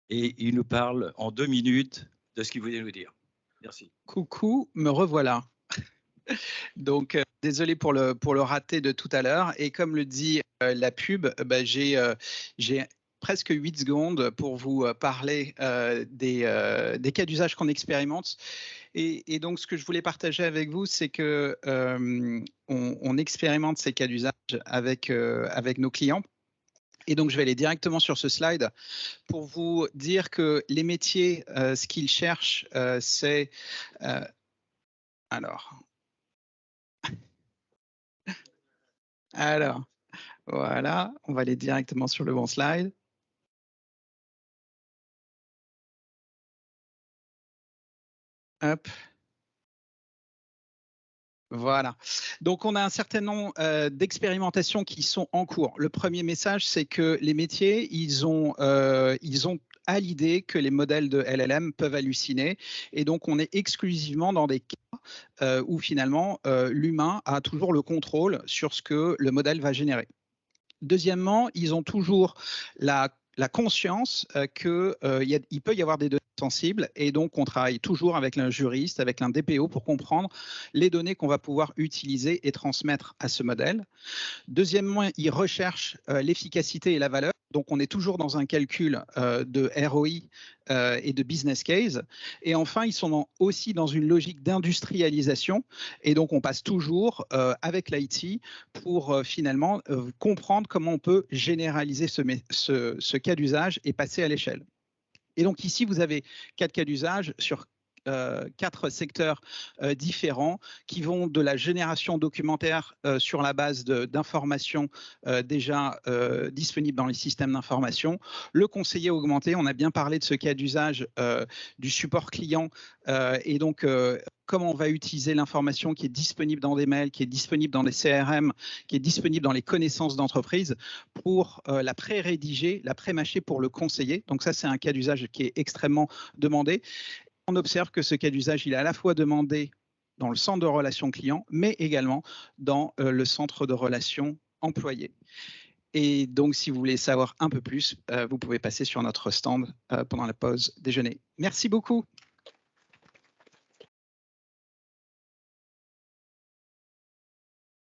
et il nous parle en 2 minutes de ce qu'il voulait nous dire. Merci. Coucou, me revoilà. Donc, désolé pour le raté de tout à l'heure. Et comme le dit la pub, j'ai presque 8 secondes pour vous parler des cas d'usage qu'on expérimente. Et donc, ce que je voulais partager avec vous, c'est que on expérimente ces cas d'usage avec nos clients. Et donc, je vais aller directement sur ce slide pour vous dire que les métiers, ce qu'ils cherchent, c'est... alors, voilà, on va aller directement sur le bon slide. Hop. Voilà. Donc, on a un certain nombre d'expérimentations qui sont en cours. Le premier message, c'est que les métiers, ils ont à l'idée que les modèles de LLM peuvent halluciner. Et donc, on est exclusivement dans des cas où finalement, l'humain a toujours le contrôle sur ce que le modèle va générer. Deuxièmement, ils ont toujours la conscience qu'il peut y avoir des données sensibles et donc on travaille toujours avec un juriste, avec un DPO pour comprendre les données qu'on va pouvoir utiliser et transmettre à ce modèle. Deuxièmement, ils recherchent l'efficacité et la valeur. Donc, on est toujours dans un calcul de ROI et de business case. Et enfin, ils sont aussi dans une logique d'industrialisation. Et donc, on passe toujours avec l'IT pour finalement comprendre comment on peut généraliser ce cas d'usage et passer à l'échelle. Et donc ici, vous avez 4 cas d'usage sur 4 secteurs différents qui vont de la génération documentaire sur la base d'informations déjà disponibles dans les systèmes d'information. Le conseiller augmenté, on a bien parlé de ce cas d'usage du support client et donc comment on va utiliser l'information qui est disponible dans des mails, qui est disponible dans des CRM, qui est disponible dans les connaissances d'entreprise pour la pré-rédiger, la pré-mâcher pour le conseiller. Donc ça, c'est un cas d'usage qui est extrêmement demandé. On observe que ce cas d'usage, il est à la fois demandé dans le centre de relations clients, mais également dans le centre de relations employés. Et donc, si vous voulez savoir un peu plus, vous pouvez passer sur notre stand pendant la pause déjeuner. Merci beaucoup.